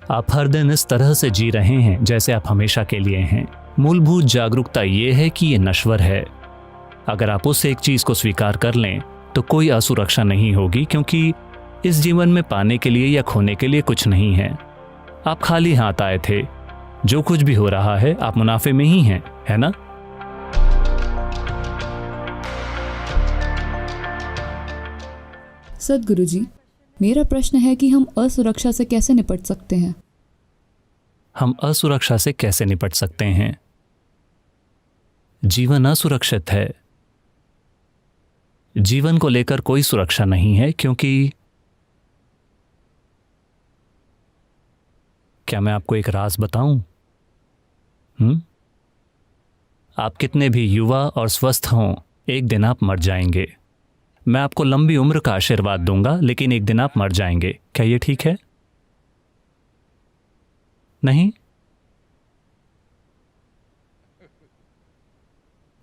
आप हर दिन इस तरह से जी रहे हैं जैसे आप हमेशा के लिए हैं। मूलभूत जागरूकता ये है कि ये नश्वर है। अगर आप उस एक चीज को स्वीकार कर लें तो कोई असुरक्षा नहीं होगी, क्योंकि इस जीवन में पाने के लिए या खोने के लिए कुछ नहीं है। आप खाली हाथ आए थे। जो कुछ भी हो रहा है आप मुनाफे में ही हैं, है ना? सद्गुरु जी, मेरा प्रश्न है कि हम असुरक्षा से कैसे निपट सकते हैं? हम असुरक्षा से कैसे निपट सकते हैं? जीवन असुरक्षित है। जीवन को लेकर कोई सुरक्षा नहीं है, क्योंकि क्या मैं आपको एक राज बताऊं? आप कितने भी युवा और स्वस्थ हों, एक दिन आप मर जाएंगे। मैं आपको लंबी उम्र का आशीर्वाद दूंगा, लेकिन एक दिन आप मर जाएंगे। क्या ये ठीक है? नहीं?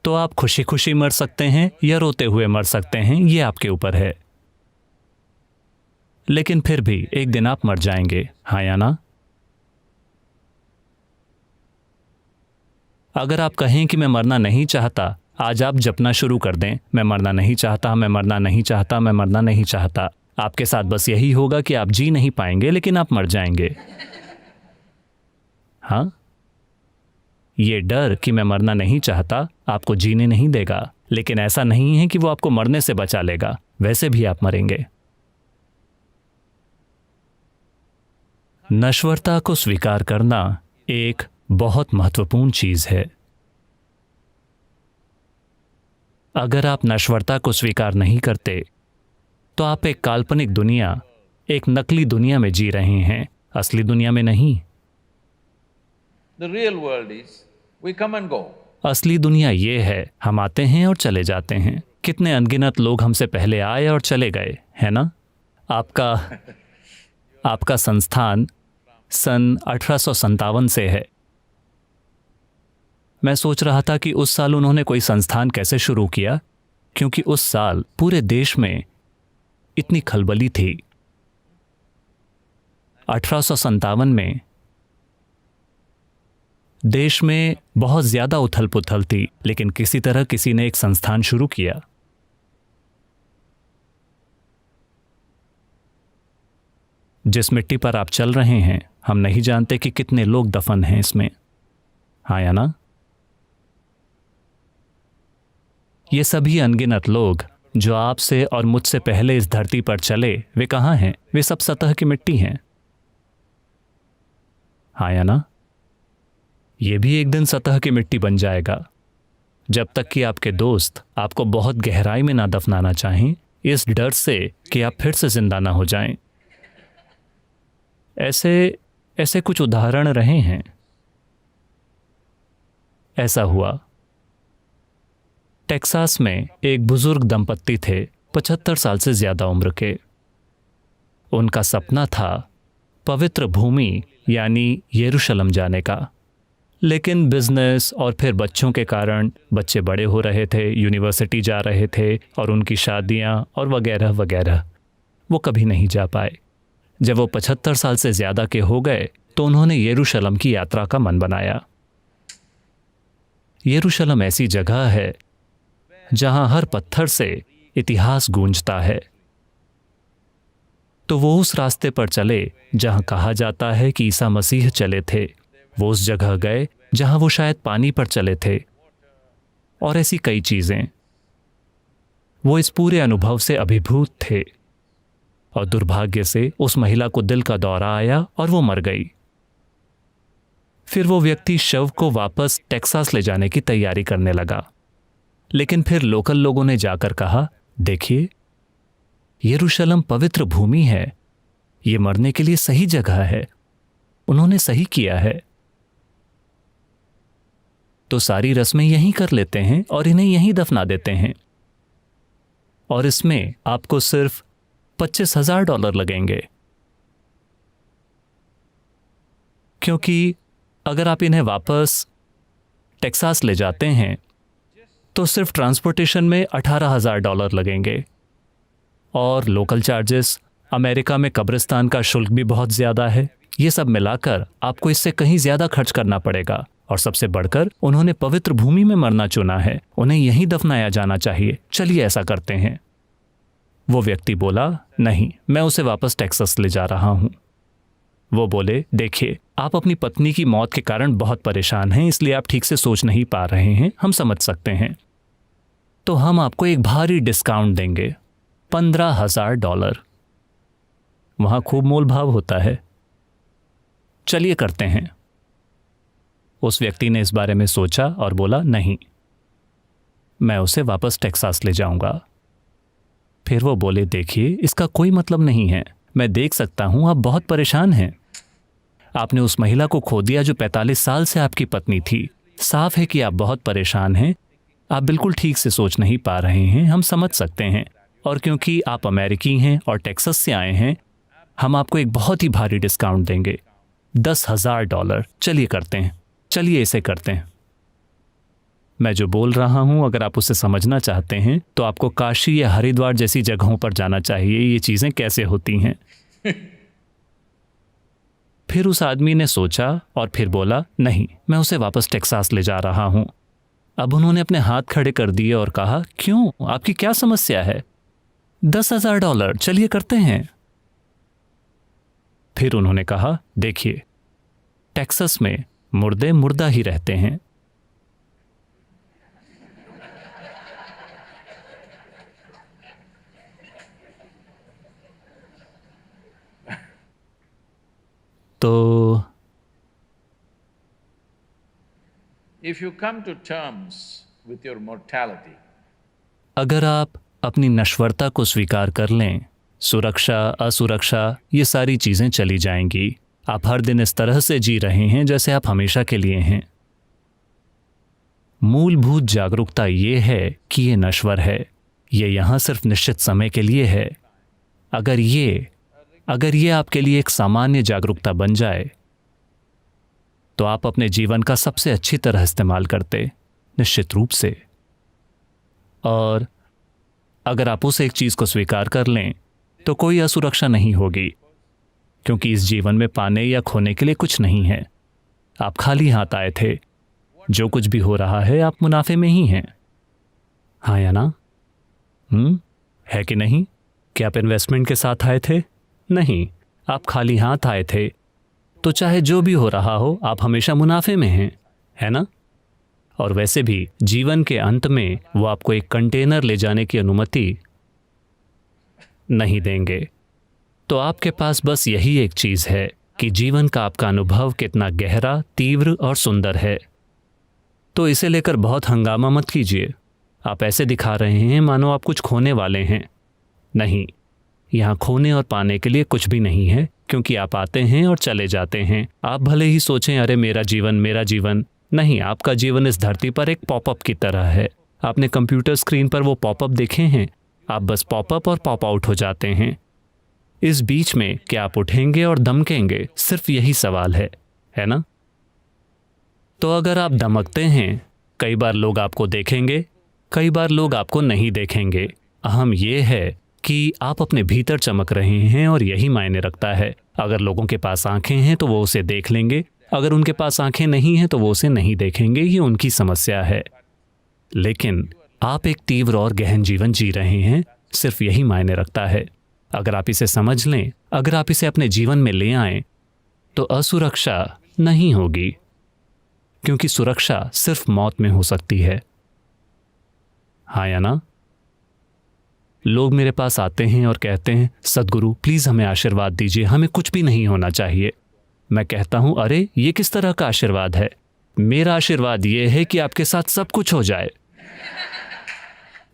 तो आप खुशी खुशी मर सकते हैं या रोते हुए मर सकते हैं, ये आपके ऊपर है। लेकिन फिर भी एक दिन आप मर जाएंगे, हाँ या ना? अगर आप कहें कि मैं मरना नहीं चाहता, आज आप जपना शुरू कर दें, मैं मरना नहीं चाहता, मैं मरना नहीं चाहता, मैं मरना नहीं चाहता। आपके साथ बस यही होगा कि आप जी नहीं पाएंगे, लेकिन आप मर जाएंगे। हाँ, ये डर कि मैं मरना नहीं चाहता आपको जीने नहीं देगा, लेकिन ऐसा नहीं है कि वो आपको मरने से बचा लेगा। वैसे भी आप मरेंगे। नश्वरता को स्वीकार करना एक बहुत महत्वपूर्ण चीज है। अगर आप नश्वरता को स्वीकार नहीं करते तो आप एक काल्पनिक दुनिया, एक नकली दुनिया में जी रहे हैं, असली दुनिया में नहीं। The real world is we come and go. असली दुनिया ये है, हम आते हैं और चले जाते हैं। कितने अनगिनत लोग हमसे पहले आए और चले गए, है ना? आपका संस्थान सन 1857 से है। मैं सोच रहा था कि उस साल उन्होंने कोई संस्थान कैसे शुरू किया, क्योंकि उस साल पूरे देश में इतनी खलबली थी। 1857 में देश में बहुत ज्यादा उथल पुथल थी, लेकिन किसी तरह किसी ने एक संस्थान शुरू किया। जिस मिट्टी पर आप चल रहे हैं, हम नहीं जानते कि कितने लोग दफन हैं इसमें, हाँ या ना? ये सभी अनगिनत लोग जो आपसे और मुझसे पहले इस धरती पर चले, वे कहाँ हैं? वे सब सतह की मिट्टी हैं, हाँ या ना? ये भी एक दिन सतह की मिट्टी बन जाएगा, जब तक कि आपके दोस्त आपको बहुत गहराई में ना दफनाना चाहें, इस डर से कि आप फिर से जिंदा ना हो जाएं। ऐसे कुछ उदाहरण रहे हैं। ऐसा हुआ, टेक्सास में एक बुजुर्ग दंपत्ति थे, 75 साल से ज्यादा उम्र के। उनका सपना था पवित्र भूमि यानी यरूशलेम जाने का, लेकिन बिजनेस और फिर बच्चों के कारण बच्चे बड़े हो रहे थे, यूनिवर्सिटी जा रहे थे और उनकी शादियां और वगैरह वगैरह, वो कभी नहीं जा पाए। जब वो 75 साल से ज्यादा के हो गए तो उन्होंने यरूशलेम की यात्रा का मन बनाया। यरूशलेम ऐसी जगह है जहां हर पत्थर से इतिहास गूंजता है। तो वो उस रास्ते पर चले जहां कहा जाता है कि ईसा मसीह चले थे। वो उस जगह गए जहां वो शायद पानी पर चले थे, और ऐसी कई चीजें। वो इस पूरे अनुभव से अभिभूत थे, और दुर्भाग्य से उस महिला को दिल का दौरा आया और वो मर गई। फिर वो व्यक्ति शव को वापस टेक्सास ले जाने की तैयारी करने लगा, लेकिन फिर लोकल लोगों ने जाकर कहा, देखिए, यरूशलेम पवित्र भूमि है, ये मरने के लिए सही जगह है, उन्होंने सही किया है। तो सारी रस्में यहीं कर लेते हैं और इन्हें यहीं दफना देते हैं, और इसमें आपको सिर्फ $25,000 लगेंगे, क्योंकि अगर आप इन्हें वापस टेक्सास ले जाते हैं तो सिर्फ ट्रांसपोर्टेशन में $18,000 लगेंगे, और लोकल चार्जेस, अमेरिका में कब्रिस्तान का शुल्क भी बहुत ज़्यादा है, ये सब मिलाकर आपको इससे कहीं ज्यादा खर्च करना पड़ेगा। और सबसे बढ़कर उन्होंने पवित्र भूमि में मरना चुना है, उन्हें यहीं दफनाया जाना चाहिए। चलिए ऐसा करते हैं। वो व्यक्ति बोला, नहीं, मैं उसे वापस टेक्सास ले जा रहा हूं। वो बोले, देखिए, आप अपनी पत्नी की मौत के कारण बहुत परेशान हैं, इसलिए आप ठीक से सोच नहीं पा रहे हैं, हम समझ सकते हैं। तो हम आपको एक भारी डिस्काउंट देंगे, $15,000। वहां खूब मोल भाव होता है। चलिए करते हैं। उस व्यक्ति ने इस बारे में सोचा और बोला, नहीं, मैं उसे वापस टेक्सास ले जाऊंगा। फिर वो बोले, देखिए, इसका कोई मतलब नहीं है, मैं देख सकता हूं आप बहुत परेशान हैं। आपने उस महिला को खो दिया जो 45 साल से आपकी पत्नी थी। साफ है कि आप बहुत परेशान हैं, आप बिल्कुल ठीक से सोच नहीं पा रहे हैं, हम समझ सकते हैं। और क्योंकि आप अमेरिकी हैं और टेक्सास से आए हैं, हम आपको एक बहुत ही भारी डिस्काउंट देंगे, $10,000। चलिए करते हैं, चलिए इसे करते हैं। मैं जो बोल रहा हूं, अगर आप उसे समझना चाहते हैं तो आपको काशी या हरिद्वार जैसी जगहों पर जाना चाहिए, ये चीजें कैसे होती हैं। फिर उस आदमी ने सोचा और फिर बोला, नहीं, मैं उसे वापस टेक्सास ले जा रहा हूं। अब उन्होंने अपने हाथ खड़े कर दिए और कहा, क्यों, आपकी क्या समस्या है? $10,000, चलिए करते हैं। फिर उन्होंने कहा, देखिए, टेक्सास में मुर्दे मुर्दा ही रहते हैं। तो If you come to terms with your mortality, अगर आप अपनी नश्वरता को स्वीकार कर लें, सुरक्षा असुरक्षा ये सारी चीजें चली जाएंगी। आप हर दिन इस तरह से जी रहे हैं जैसे आप हमेशा के लिए हैं। मूलभूत जागरूकता ये है कि ये नश्वर है, ये यहां सिर्फ निश्चित समय के लिए है। अगर ये आपके लिए एक सामान्य जागरूकता बन जाए तो आप अपने जीवन का सबसे अच्छी तरह इस्तेमाल करते, निश्चित रूप से। और अगर आप उस एक चीज को स्वीकार कर लें तो कोई असुरक्षा नहीं होगी, क्योंकि इस जीवन में पाने या खोने के लिए कुछ नहीं है। आप खाली हाथ आए थे, जो कुछ भी हो रहा है आप मुनाफे में ही हैं। हाँ या ना? है कि नहीं? क्या आप इन्वेस्टमेंट के साथ आए थे? नहीं, आप खाली हाथ आए थे। तो चाहे जो भी हो रहा हो, आप हमेशा मुनाफे में हैं, है ना? और वैसे भी जीवन के अंत में वो आपको एक कंटेनर ले जाने की अनुमति नहीं देंगे। तो आपके पास बस यही एक चीज है कि जीवन का आपका अनुभव कितना गहरा, तीव्र और सुंदर है। तो इसे लेकर बहुत हंगामा मत कीजिए। आप ऐसे दिखा रहे हैं मानो आप कुछ खोने वाले हैं। नहीं, यहाँ खोने और पाने के लिए कुछ भी नहीं है, क्योंकि आप आते हैं और चले जाते हैं। आप भले ही सोचें, अरे मेरा जीवन। नहीं, आपका जीवन इस धरती पर एक पॉपअप की तरह है। आपने कंप्यूटर स्क्रीन पर वो पॉपअप देखे हैं? आप बस पॉपअप और पॉप आउट हो जाते हैं। इस बीच में क्या आप उठेंगे और दमकेंगे? सिर्फ यही सवाल है ना? तो अगर आप दमकते हैं, कई बार लोग आपको देखेंगे, कई बार लोग आपको नहीं देखेंगे। अहम यह है कि आप अपने भीतर चमक रहे हैं और यही मायने रखता है। अगर लोगों के पास आंखें हैं तो वो उसे देख लेंगे, अगर उनके पास आंखें नहीं हैं तो वो उसे नहीं देखेंगे। ये उनकी समस्या है। लेकिन आप एक तीव्र और गहन जीवन जी रहे हैं, सिर्फ यही मायने रखता है। अगर आप इसे समझ लें, अगर आप इसे अपने जीवन में ले आएं, तो असुरक्षा नहीं होगी, क्योंकि सुरक्षा सिर्फ मौत में हो सकती है। हाँ या ना? लोग मेरे पास आते हैं और कहते हैं, सद्गुरु प्लीज हमें आशीर्वाद दीजिए, हमें कुछ भी नहीं होना चाहिए। मैं कहता हूं, अरे ये किस तरह का आशीर्वाद है? मेरा आशीर्वाद ये है कि आपके साथ सब कुछ हो जाए।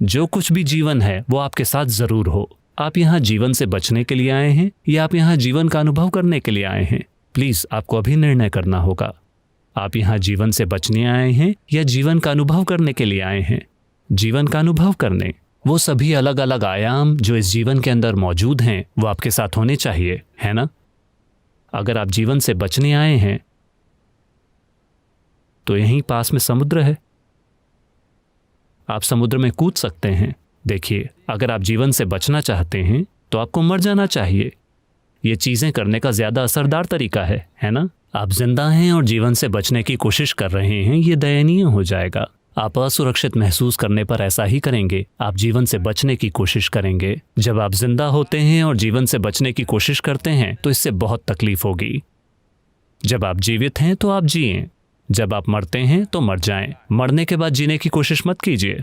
जो कुछ भी जीवन है वो आपके साथ जरूर हो। आप यहाँ जीवन से बचने के लिए आए हैं या आप यहाँ जीवन का अनुभव करने के लिए आए हैं? प्लीज आपको अभी निर्णय करना होगा। आप यहाँ जीवन से बचने आए हैं या जीवन का अनुभव करने के लिए आए हैं? जीवन का अनुभव करने। वो सभी अलग अलग आयाम जो इस जीवन के अंदर मौजूद हैं वो आपके साथ होने चाहिए, है ना? अगर आप जीवन से बचने आए हैं तो यहीं पास में समुद्र है, आप समुद्र में कूद सकते हैं। देखिए, अगर आप जीवन से बचना चाहते हैं तो आपको मर जाना चाहिए, ये चीजें करने का ज्यादा असरदार तरीका है ना? आप जिंदा हैं और जीवन से बचने की कोशिश कर रहे हैं, ये दयनीय हो जाएगा। आप असुरक्षित महसूस करने पर ऐसा ही करेंगे, आप जीवन से बचने की कोशिश करेंगे। जब आप जिंदा होते हैं और जीवन से बचने की कोशिश करते हैं तो इससे बहुत तकलीफ होगी। जब आप जीवित हैं तो आप जिएं, जब आप मरते हैं तो मर जाएं। मरने के बाद जीने की कोशिश मत कीजिए।